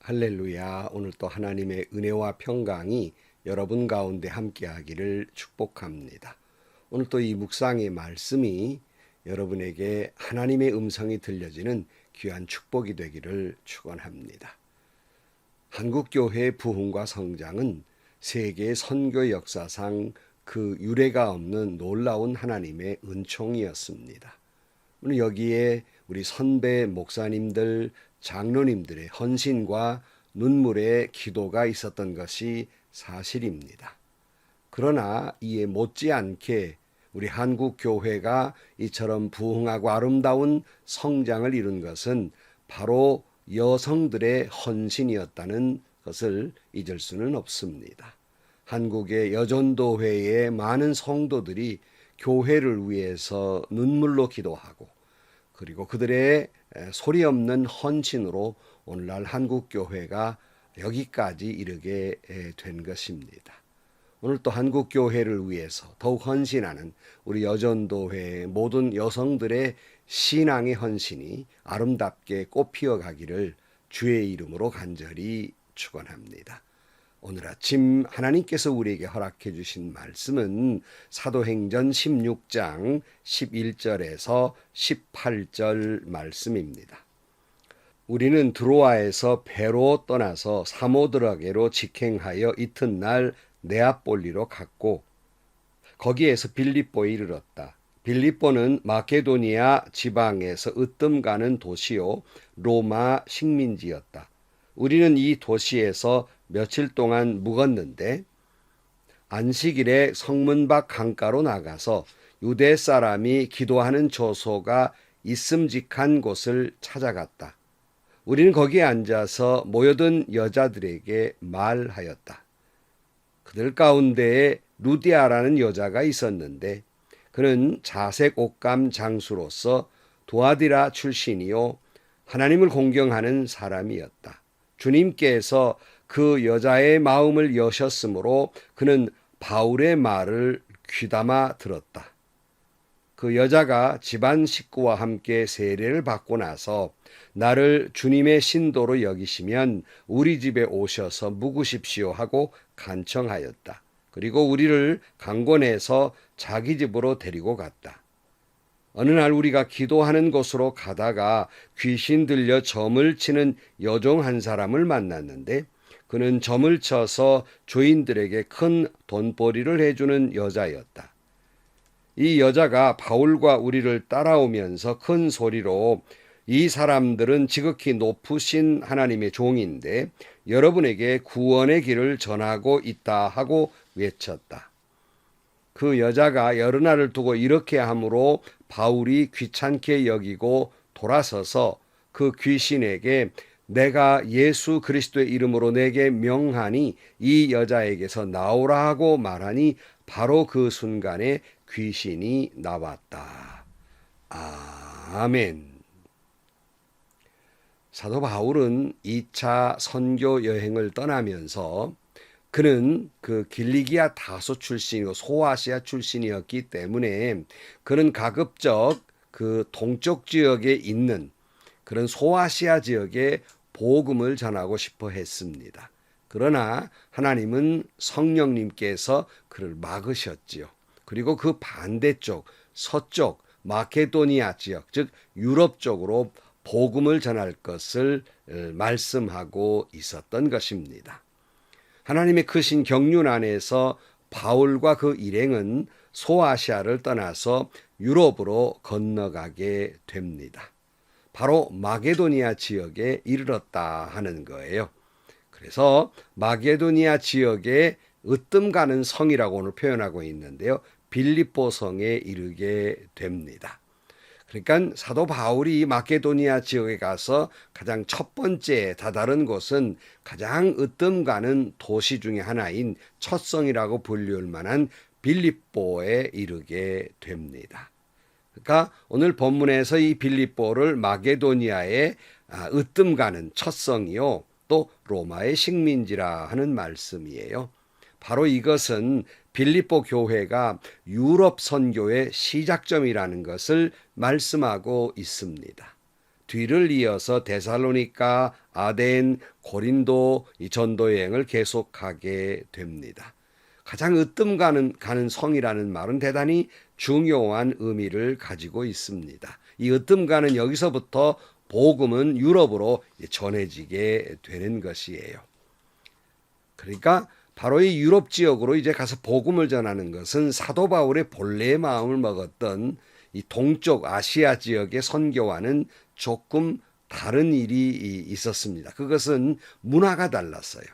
할렐루야. 오늘 또 하나님의 은혜와 평강이 여러분 가운데 함께하기를 축복합니다. 오늘 또 이 묵상의 말씀이 여러분에게 하나님의 음성이 들려지는 귀한 축복이 되기를 축원합니다. 한국교회의 부흥과 성장은 세계 선교 역사상 그 유례가 없는 놀라운 하나님의 은총이었습니다. 오늘 여기에 우리 선배 목사님들, 장로님들의 헌신과 눈물의 기도가 있었던 것이 사실입니다. 그러나 이에 못지않게 우리 한국 교회가 이처럼 부흥하고 아름다운 성장을 이룬 것은 바로 여성들의 헌신이었다는 것을 잊을 수는 없습니다. 한국의 여전도회의 많은 성도들이 교회를 위해서 눈물로 기도하고 그리고 그들의 소리 없는 헌신으로 오늘날 한국교회가 여기까지 이르게 된 것입니다. 오늘 또 한국교회를 위해서 더욱 헌신하는 우리 여전도회의 모든 여성들의 신앙의 헌신이 아름답게 꽃피어가기를 주의 이름으로 간절히 축원합니다. 오늘 아침 하나님께서 우리에게 허락해 주신 말씀은 사도행전 16장 11절에서 18절 말씀입니다. 우리는 드로아에서 배로 떠나서 사모드라게로 직행하여 이튿날 네아폴리로 갔고 거기에서 빌립보에 이르렀다. 빌립보는 마케도니아 지방에서 으뜸 가는 도시요 로마 식민지였다. 우리는 이 도시에서 며칠 동안 묵었는데 안식일에 성문 밖 강가로 나가서 유대 사람이 기도하는 조소가 있음직한 곳을 찾아갔다. 우리는 거기에 앉아서 모여든 여자들에게 말하였다. 그들 가운데에 루디아라는 여자가 있었는데 그는 자색 옷감 장수로서 도아디라 출신이요 하나님을 공경하는 사람이었다. 주님께서 그 여자의 마음을 여셨으므로 그는 바울의 말을 귀담아 들었다. 그 여자가 집안 식구와 함께 세례를 받고 나서 나를 주님의 신도로 여기시면 우리 집에 오셔서 묵으십시오 하고 간청하였다. 그리고 우리를 강권해서 자기 집으로 데리고 갔다. 어느 날 우리가 기도하는 곳으로 가다가 귀신 들려 점을 치는 여종 한 사람을 만났는데 그는 점을 쳐서 주인들에게 큰 돈벌이를 해주는 여자였다. 이 여자가 바울과 우리를 따라오면서 큰 소리로 이 사람들은 지극히 높으신 하나님의 종인데 여러분에게 구원의 길을 전하고 있다 하고 외쳤다. 그 여자가 여러 날을 두고 이렇게 하므로 바울이 귀찮게 여기고 돌아서서 그 귀신에게 내가 예수 그리스도의 이름으로 내게 명하니 이 여자에게서 나오라 하고 말하니 바로 그 순간에 귀신이 나왔다. 아멘. 사도 바울은 2차 선교 여행을 떠나면서 그는 그 길리기아 다소 출신이고 소아시아 출신이었기 때문에 그는 가급적 그 동쪽 지역에 있는 그런 소아시아 지역에 복음을 전하고 싶어 했습니다. 그러나 하나님은 성령님께서 그를 막으셨지요. 그리고 그 반대쪽 서쪽 마케도니아 지역 즉 유럽 쪽으로 복음을 전할 것을 말씀하고 있었던 것입니다. 하나님의 크신 경륜 안에서 바울과 그 일행은 소아시아를 떠나서 유럽으로 건너가게 됩니다. 바로 마게도니아 지역에 이르렀다 하는 거예요. 그래서 마게도니아 지역에 으뜸 가는 성이라고 오늘 표현하고 있는데요. 빌립보 성에 이르게 됩니다. 그러니까 사도 바울이 마케도니아 지역에 가서 가장 첫 번째 다다른 곳은 가장 으뜸 가는 도시 중에 하나인 첫 성이라고 불릴 만한 빌립보에 이르게 됩니다. 그러니까 오늘 본문에서 이 빌립보를 마게도니아의 으뜸 가는 첫 성이요 또 로마의 식민지라 하는 말씀이에요. 바로 이것은 빌립보 교회가 유럽 선교의 시작점이라는 것을 말씀하고 있습니다. 뒤를 이어서 데살로니가, 아덴, 고린도 이 전도 여행을 계속하게 됩니다. 가장 가는 성이라는 말은 대단히 중요한 의미를 가지고 있습니다. 이 가는 여기서부터 복음은 유럽으로 전해지게 되는 것이에요. 그러니까 바로 이 유럽 지역으로 이제 가서 복음을 전하는 것은 사도 바울의 본래의 마음을 먹었던 이 동쪽 아시아 지역의 선교와는 조금 다른 일이 있었습니다. 그것은 문화가 달랐어요.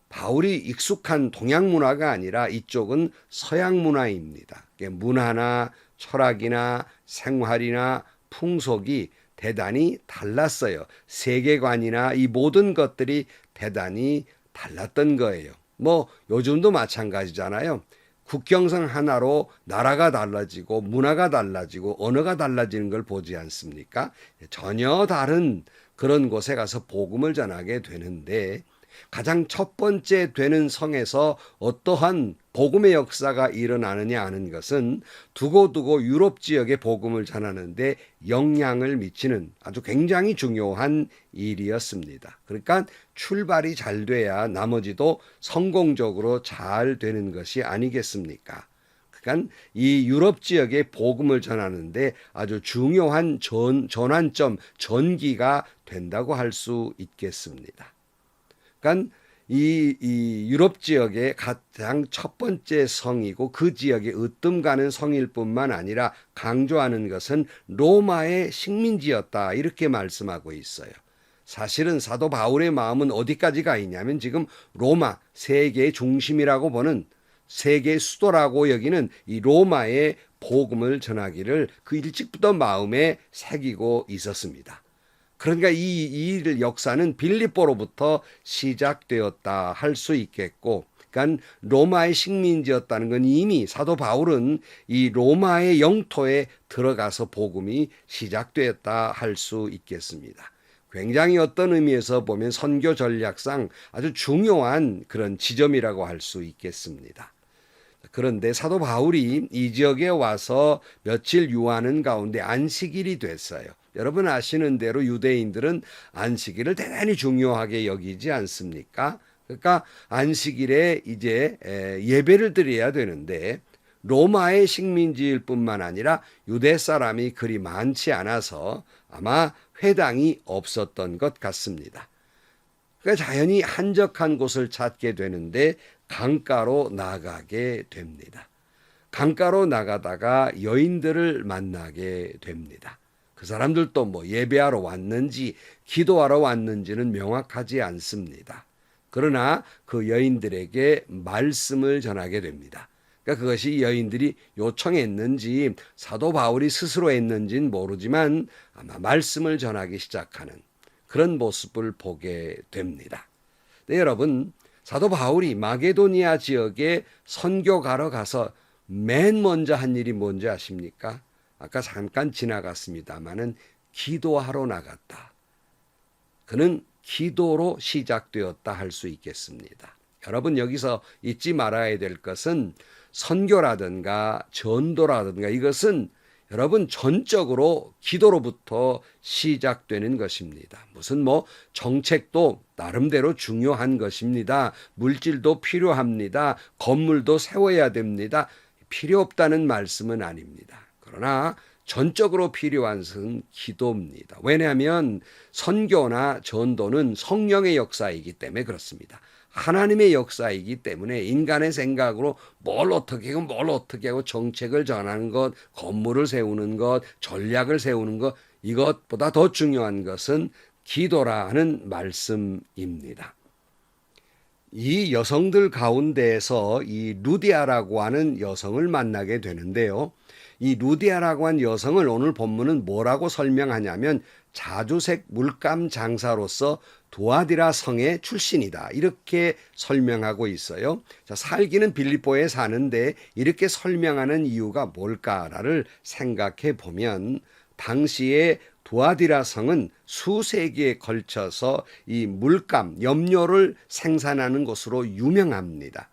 바울이 익숙한 동양 문화가 아니라 이쪽은 서양 문화입니다. 문화나 철학이나 생활이나 풍속이 대단히 달랐어요. 세계관이나 이 모든 것들이 대단히 달랐던 거예요. 뭐 요즘도 마찬가지잖아요. 국경선 하나로 나라가 달라지고 문화가 달라지고 언어가 달라지는 걸 보지 않습니까? 전혀 다른 그런 곳에 가서 복음을 전하게 되는데 가장 첫 번째 되는 성에서 어떠한 복음의 역사가 일어나느냐 하는 것은 두고두고 유럽 지역의 복음을 전하는데 영향을 미치는 아주 굉장히 중요한 일이었습니다. 그러니까 출발이 잘 돼야 나머지도 성공적으로 잘 되는 것이 아니겠습니까? 그러니까 이 유럽 지역의 복음을 전하는데 아주 중요한 전환점, 전기가 된다고 할 수 있겠습니다. 그러니까 이 유럽 지역의 가장 첫 번째 성이고 그 지역에 으뜸 가는 성일 뿐만 아니라 강조하는 것은 로마의 식민지였다 이렇게 말씀하고 있어요. 사실은 사도 바울의 마음은 어디까지 가 있냐면 지금 로마, 세계의 중심이라고 보는 세계의 수도라고 여기는 이 로마의 복음을 전하기를 그 일찍부터 마음에 새기고 있었습니다. 그러니까 이 역사는 빌립보로부터 시작되었다 할 수 있겠고, 그러니까 로마의 식민지였다는 건 이미 사도 바울은 이 로마의 영토에 들어가서 복음이 시작되었다 할 수 있겠습니다. 굉장히 어떤 의미에서 보면 선교 전략상 아주 중요한 그런 지점이라고 할 수 있겠습니다. 그런데 사도 바울이 이 지역에 와서 며칠 유하는 가운데 안식일이 됐어요. 여러분 아시는 대로 유대인들은 안식일을 대단히 중요하게 여기지 않습니까? 그러니까 안식일에 이제 예배를 드려야 되는데 로마의 식민지일 뿐만 아니라 유대 사람이 그리 많지 않아서 아마 회당이 없었던 것 같습니다. 그러니까 자연히 한적한 곳을 찾게 되는데 강가로 나가게 됩니다. 강가로 나가다가 여인들을 만나게 됩니다. 그 사람들도 뭐 예배하러 왔는지 기도하러 왔는지는 명확하지 않습니다. 그러나 그 여인들에게 말씀을 전하게 됩니다. 그러니까 그것이 여인들이 요청했는지 사도 바울이 스스로 했는지는 모르지만 아마 말씀을 전하기 시작하는 그런 모습을 보게 됩니다. 네, 여러분, 사도 바울이 마게도니아 지역에 선교가러 가서 맨 먼저 한 일이 뭔지 아십니까? 아까 잠깐 지나갔습니다마는 기도하러 나갔다. 그는 기도로 시작되었다 할 수 있겠습니다. 여러분 여기서 잊지 말아야 될 것은 선교라든가 전도라든가 이것은 여러분 전적으로 기도로부터 시작되는 것입니다. 무슨 뭐 정책도 나름대로 중요한 것입니다. 물질도 필요합니다. 건물도 세워야 됩니다. 필요 없다는 말씀은 아닙니다. 그러나 전적으로 필요한 것은 기도입니다. 왜냐하면 선교나 전도는 성령의 역사이기 때문에 그렇습니다. 하나님의 역사이기 때문에 인간의 생각으로 뭘 어떻게 하고 정책을 전하는 것, 건물을 세우는 것, 전략을 세우는 것 이것보다 더 중요한 것은 기도라는 말씀입니다. 이 여성들 가운데에서 이 루디아라고 하는 여성을 만나게 되는데요. 이 루디아라고 하는 여성을 오늘 본문은 뭐라고 설명하냐면 자주색 물감 장사로서 두아디라 성의 출신이다. 이렇게 설명하고 있어요. 자, 살기는 빌립보에 사는데 이렇게 설명하는 이유가 뭘까를 생각해 보면 당시에 두아디라 성은 수세기에 걸쳐서 이 물감, 염료를 생산하는 곳으로 유명합니다.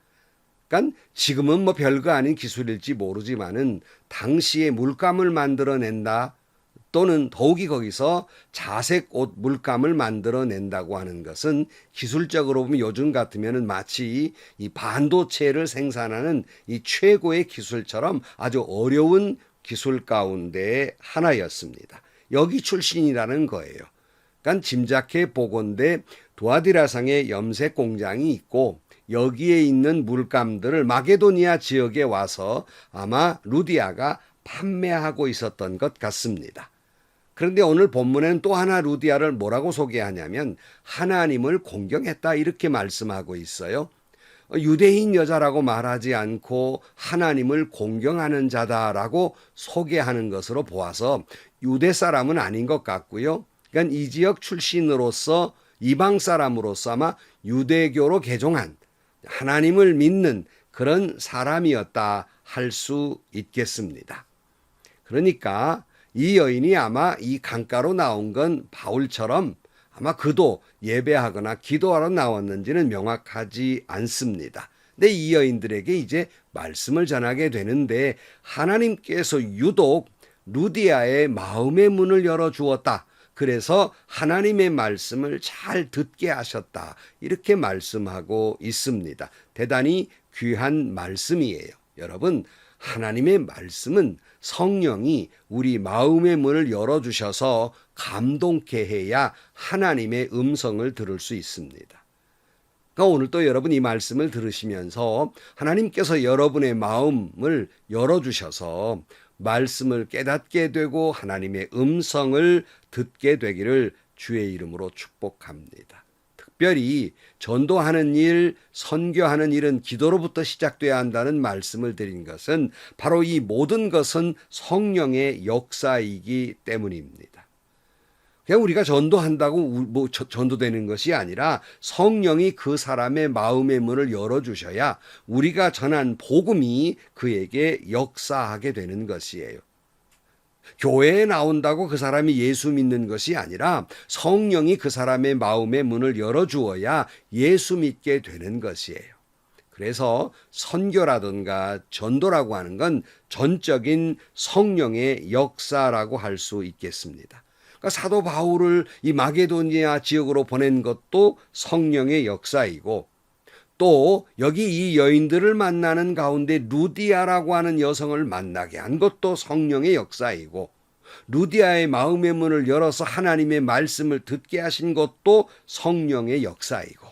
그러니까 지금은 뭐 별거 아닌 기술일지 모르지만은 당시에 물감을 만들어낸다. 또는 더욱이 거기서 자색 옷 물감을 만들어낸다고 하는 것은 기술적으로 보면 요즘 같으면 마치 이 반도체를 생산하는 이 최고의 기술처럼 아주 어려운 기술 가운데 하나였습니다. 여기 출신이라는 거예요. 그러니까 짐작해 보건대 두아디라성에 염색 공장이 있고 여기에 있는 물감들을 마게도니아 지역에 와서 아마 루디아가 판매하고 있었던 것 같습니다. 그런데 오늘 본문에는 또 하나 루디아를 뭐라고 소개하냐면 하나님을 공경했다 이렇게 말씀하고 있어요. 유대인 여자라고 말하지 않고 하나님을 공경하는 자다라고 소개하는 것으로 보아서 유대 사람은 아닌 것 같고요. 그러니까 이 지역 출신으로서 이방 사람으로서 아마 유대교로 개종한 하나님을 믿는 그런 사람이었다 할 수 있겠습니다. 그러니까 이 여인이 아마 이 강가로 나온 건 바울처럼 아마 그도 예배하거나 기도하러 나왔는지는 명확하지 않습니다. 근데 이 여인들에게 이제 말씀을 전하게 되는데 하나님께서 유독 루디아의 마음의 문을 열어주었다. 그래서 하나님의 말씀을 잘 듣게 하셨다. 이렇게 말씀하고 있습니다. 대단히 귀한 말씀이에요. 여러분, 하나님의 말씀은 성령이 우리 마음의 문을 열어주셔서 감동케 해야 하나님의 음성을 들을 수 있습니다. 그러니까 오늘 또 여러분 이 말씀을 들으시면서 하나님께서 여러분의 마음을 열어주셔서 말씀을 깨닫게 되고 하나님의 음성을 듣게 되기를 주의 이름으로 축복합니다. 특별히 전도하는 일, 선교하는 일은 기도로부터 시작돼야 한다는 말씀을 드린 것은 바로 이 모든 것은 성령의 역사이기 때문입니다. 그냥 우리가 전도한다고 전도되는 것이 아니라 성령이 그 사람의 마음의 문을 열어주셔야 우리가 전한 복음이 그에게 역사하게 되는 것이에요. 교회에 나온다고 그 사람이 예수 믿는 것이 아니라 성령이 그 사람의 마음의 문을 열어주어야 예수 믿게 되는 것이에요. 그래서 선교라든가 전도라고 하는 건 전적인 성령의 역사라고 할 수 있겠습니다. 그러니까 사도 바울을 이 마게도니아 지역으로 보낸 것도 성령의 역사이고 또 여기 이 여인들을 만나는 가운데 루디아라고 하는 여성을 만나게 한 것도 성령의 역사이고 루디아의 마음의 문을 열어서 하나님의 말씀을 듣게 하신 것도 성령의 역사이고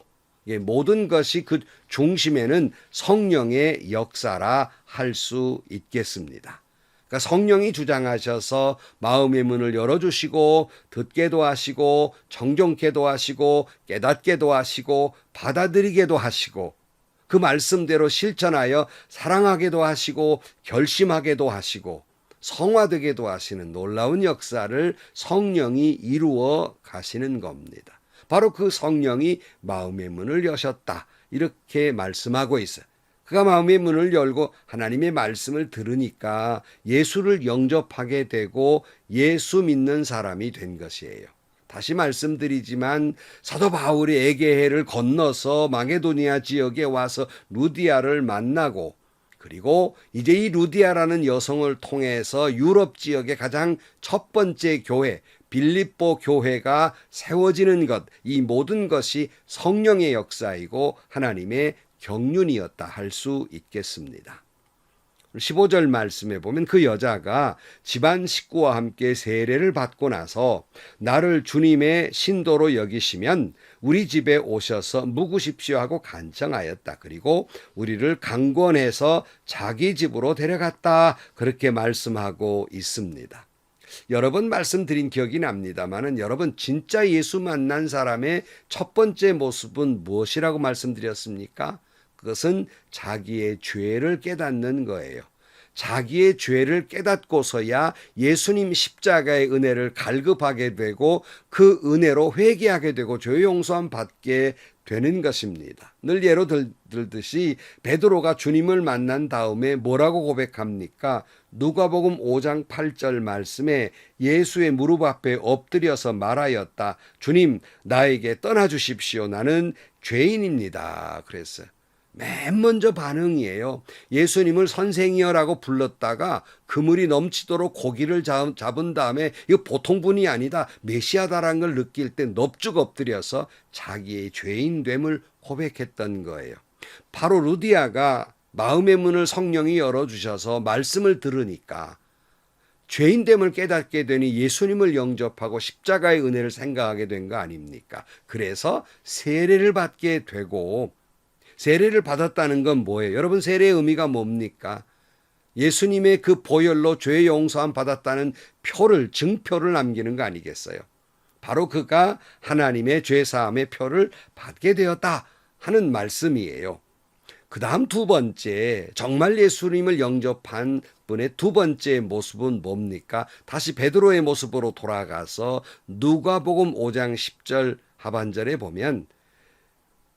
모든 것이 그 중심에는 성령의 역사라 할 수 있겠습니다. 그러니까 성령이 주장하셔서 마음의 문을 열어주시고 듣게도 하시고 정정케도 하시고 깨닫게도 하시고 받아들이게도 하시고 그 말씀대로 실천하여 사랑하게도 하시고 결심하게도 하시고 성화되게도 하시는 놀라운 역사를 성령이 이루어 가시는 겁니다. 바로 그 성령이 마음의 문을 여셨다 이렇게 말씀하고 있어요. 그가 마음의 문을 열고 하나님의 말씀을 들으니까 예수를 영접하게 되고 예수 믿는 사람이 된 것이에요. 다시 말씀드리지만 사도 바울이 에게해를 건너서 마게도니아 지역에 와서 루디아를 만나고 그리고 이제 이 루디아라는 여성을 통해서 유럽 지역의 가장 첫 번째 교회 빌립보 교회가 세워지는 것, 이 모든 것이 성령의 역사이고 하나님의 경륜이었다 할 수 있겠습니다. 15절 말씀에 보면 그 여자가 집안 식구와 함께 세례를 받고 나서 나를 주님의 신도로 여기시면 우리 집에 오셔서 묵으십시오 하고 간청하였다. 그리고 우리를 강권해서 자기 집으로 데려갔다. 그렇게 말씀하고 있습니다. 여러 번 말씀드린 기억이 납니다만은 여러분 진짜 예수 만난 사람의 첫 번째 모습은 무엇이라고 말씀드렸습니까? 그것은 자기의 죄를 깨닫는 거예요. 자기의 죄를 깨닫고서야 예수님 십자가의 은혜를 갈급하게 되고 그 은혜로 회개하게 되고 죄 용서함 받게 되는 것입니다. 늘 예로 들듯이 베드로가 주님을 만난 다음에 뭐라고 고백합니까? 누가복음 5장 8절 말씀에 예수의 무릎 앞에 엎드려서 말하였다. 주님, 나에게 떠나주십시오. 나는 죄인입니다. 그랬어요. 맨 먼저 반응이에요. 예수님을 선생이여라고 불렀다가 그물이 넘치도록 고기를 잡은 다음에 이거 보통 분이 아니다, 메시아다라는 걸 느낄 때 넙죽 엎드려서 자기의 죄인됨을 고백했던 거예요. 바로 루디아가 마음의 문을 성령이 열어주셔서 말씀을 들으니까 죄인됨을 깨닫게 되니 예수님을 영접하고 십자가의 은혜를 생각하게 된 거 아닙니까? 그래서 세례를 받게 되고, 세례를 받았다는 건 뭐예요? 여러분, 세례의 의미가 뭡니까? 예수님의 그 보혈로 죄 용서함 받았다는 표를, 증표를 남기는 거 아니겠어요? 바로 그가 하나님의 죄 사함의 표를 받게 되었다 하는 말씀이에요. 그 다음 두 번째, 정말 예수님을 영접한 분의 두 번째 모습은 뭡니까? 다시 베드로의 모습으로 돌아가서 누가복음 5장 10절 하반절에 보면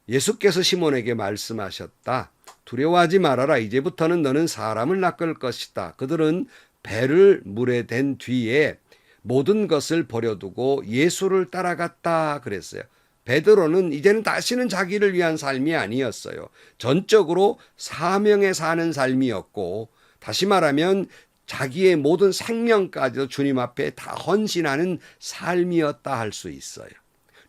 예수께서 시몬에게 말씀하셨다. 두려워하지 말아라. 이제부터는 너는 사람을 낚을 것이다. 그들은 배를 물에 댄 뒤에 모든 것을 버려두고 예수를 따라갔다 그랬어요. 베드로는 이제는 다시는 자기를 위한 삶이 아니었어요. 전적으로 사명에 사는 삶이었고, 다시 말하면 자기의 모든 생명까지도 주님 앞에 다 헌신하는 삶이었다 할 수 있어요.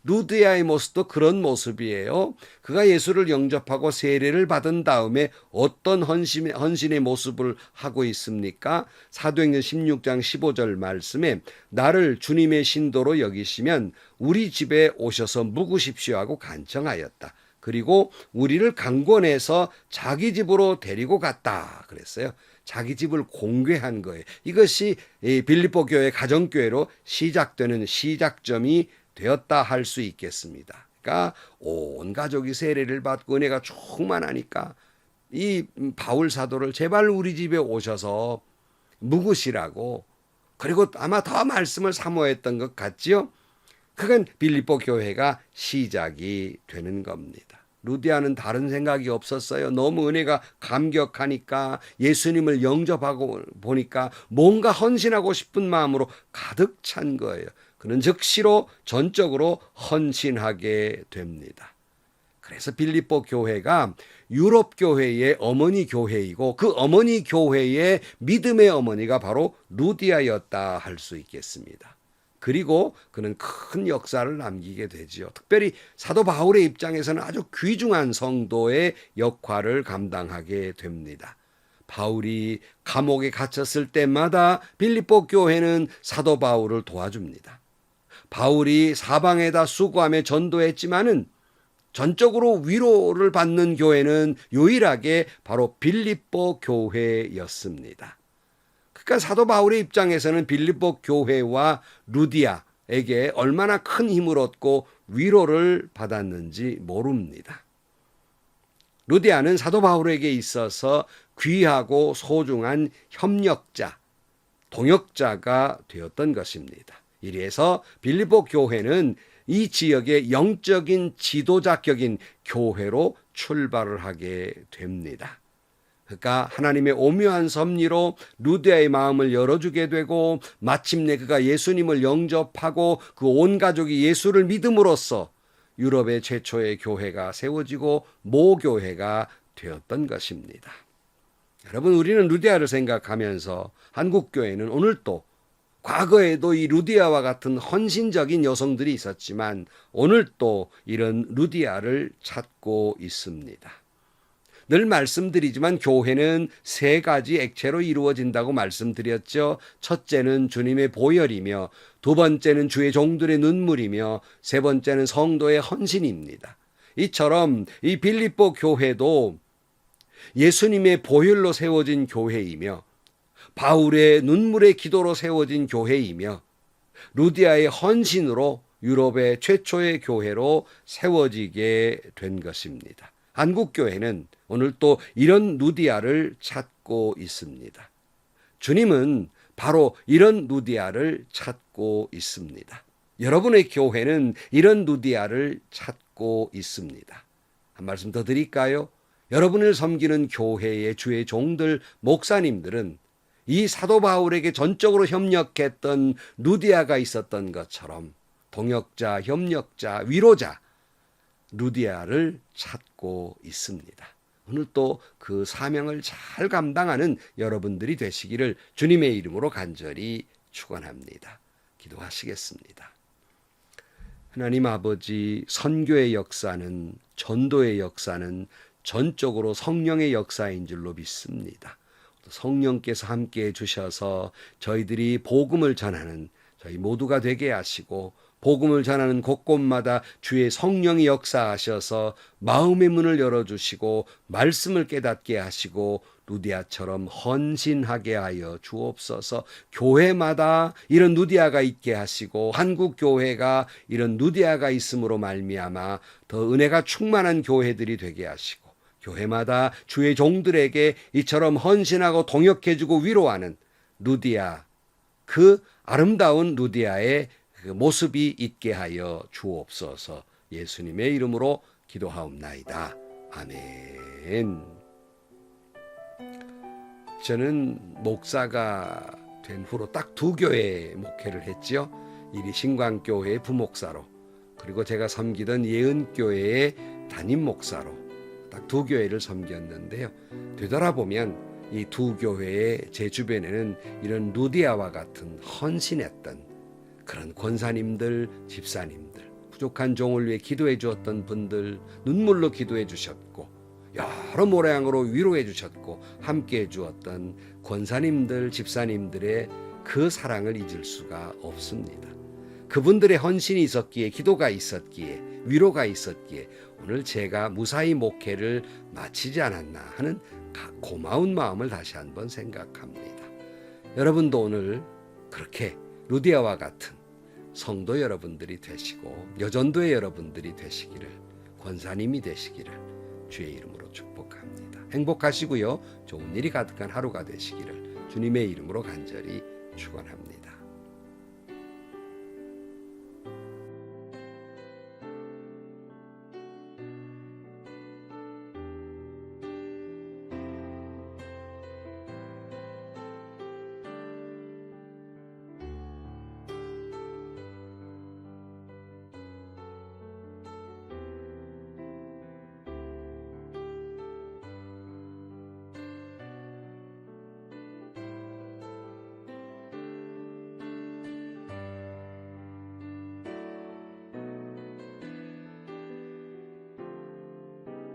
루디아의 모습도 그런 모습이에요. 그가 예수를 영접하고 세례를 받은 다음에 어떤 헌신의 모습을 하고 있습니까? 사도행전 16장 15절 말씀에 나를 주님의 신도로 여기시면 우리 집에 오셔서 묵으십시오 하고 간청하였다. 그리고 우리를 강권해서 자기 집으로 데리고 갔다 그랬어요. 자기 집을 공개한 거예요. 이것이 빌립보 교회 가정교회로 시작되는 시작점이 되었다 할 수 있겠습니다. 그러니까 온 가족이 세례를 받고 은혜가 충만하니까 이 바울 사도를 제발 우리 집에 오셔서 묵으시라고, 그리고 아마 더 말씀을 사모했던 것 같지요. 그건 빌립보 교회가 시작이 되는 겁니다. 루디아는 다른 생각이 없었어요. 너무 은혜가 감격하니까, 예수님을 영접하고 보니까 뭔가 헌신하고 싶은 마음으로 가득 찬 거예요. 그는 즉시로 전적으로 헌신하게 됩니다. 그래서 빌립보 교회가 유럽 교회의 어머니 교회이고, 그 어머니 교회의 믿음의 어머니가 바로 루디아였다 할 수 있겠습니다. 그리고 그는 큰 역사를 남기게 되지요. 특별히 사도 바울의 입장에서는 아주 귀중한 성도의 역할을 감당하게 됩니다. 바울이 감옥에 갇혔을 때마다 빌립보 교회는 사도 바울을 도와줍니다. 바울이 사방에다 수고하며 전도했지만은 전적으로 위로를 받는 교회는 유일하게 바로 빌립보 교회였습니다. 그러니까 사도 바울의 입장에서는 빌립보 교회와 루디아에게 얼마나 큰 힘을 얻고 위로를 받았는지 모릅니다. 루디아는 사도 바울에게 있어서 귀하고 소중한 협력자, 동역자가 되었던 것입니다. 이래서 빌립보 교회는 이 지역의 영적인 지도자격인 교회로 출발을 하게 됩니다. 그가 하나님의 오묘한 섭리로 루디아의 마음을 열어주게 되고, 마침내 그가 예수님을 영접하고 그 온 가족이 예수를 믿음으로써 유럽의 최초의 교회가 세워지고 모교회가 되었던 것입니다. 여러분, 우리는 루디아를 생각하면서 한국교회는 오늘도, 과거에도 이 루디아와 같은 헌신적인 여성들이 있었지만 오늘 또 이런 루디아를 찾고 있습니다. 늘 말씀드리지만 교회는 세 가지 액체로 이루어진다고 말씀드렸죠. 첫째는 주님의 보혈이며, 두 번째는 주의 종들의 눈물이며, 세 번째는 성도의 헌신입니다. 이처럼 이 빌립보 교회도 예수님의 보혈로 세워진 교회이며, 바울의 눈물의 기도로 세워진 교회이며, 루디아의 헌신으로 유럽의 최초의 교회로 세워지게 된 것입니다. 한국교회는 오늘 또 이런 루디아를 찾고 있습니다. 주님은 바로 이런 루디아를 찾고 있습니다. 여러분의 교회는 이런 루디아를 찾고 있습니다. 한 말씀 더 드릴까요? 여러분을 섬기는 교회의 주의 종들, 목사님들은 이 사도 바울에게 전적으로 협력했던 루디아가 있었던 것처럼 동역자, 협력자, 위로자 루디아를 찾고 있습니다. 오늘 또 그 사명을 잘 감당하는 여러분들이 되시기를 주님의 이름으로 간절히 축원합니다. 기도하시겠습니다. 하나님 아버지, 선교의 역사는, 전도의 역사는 전적으로 성령의 역사인 줄로 믿습니다. 성령께서 함께해 주셔서 저희들이 복음을 전하는 저희 모두가 되게 하시고, 복음을 전하는 곳곳마다 주의 성령이 역사하셔서 마음의 문을 열어주시고 말씀을 깨닫게 하시고 루디아처럼 헌신하게 하여 주옵소서. 교회마다 이런 루디아가 있게 하시고 한국 교회가 이런 루디아가 있음으로 말미암아 더 은혜가 충만한 교회들이 되게 하시고, 교회마다 주의 종들에게 이처럼 헌신하고 동역해주고 위로하는 루디아, 그 아름다운 루디아의 그 모습이 있게 하여 주옵소서. 예수님의 이름으로 기도하옵나이다. 아멘. 저는 목사가 된 후로 딱 2교회 목회를 했지요. 이리 신광교회의 부목사로, 그리고 제가 섬기던 예은교회의 담임 목사로 딱 2교회를 섬겼는데요. 되돌아보면 이 2교회의 제 주변에는 이런 루디아와 같은 헌신했던 그런 권사님들, 집사님들, 부족한 종을 위해 기도해 주었던 분들, 눈물로 기도해 주셨고 여러 모양으로 위로해 주셨고 함께해 주었던 권사님들, 집사님들의 그 사랑을 잊을 수가 없습니다. 그분들의 헌신이 있었기에, 기도가 있었기에, 위로가 있었기에 오늘 제가 무사히 목회를 마치지 않았나 하는 고마운 마음을 다시 한번 생각합니다. 여러분도 오늘 그렇게 루디아와 같은 성도 여러분들이 되시고 여전도의 여러분들이 되시기를, 권사님이 되시기를 주의 이름으로 축복합니다. 행복하시고요, 좋은 일이 가득한 하루가 되시기를 주님의 이름으로 간절히 축원합니다.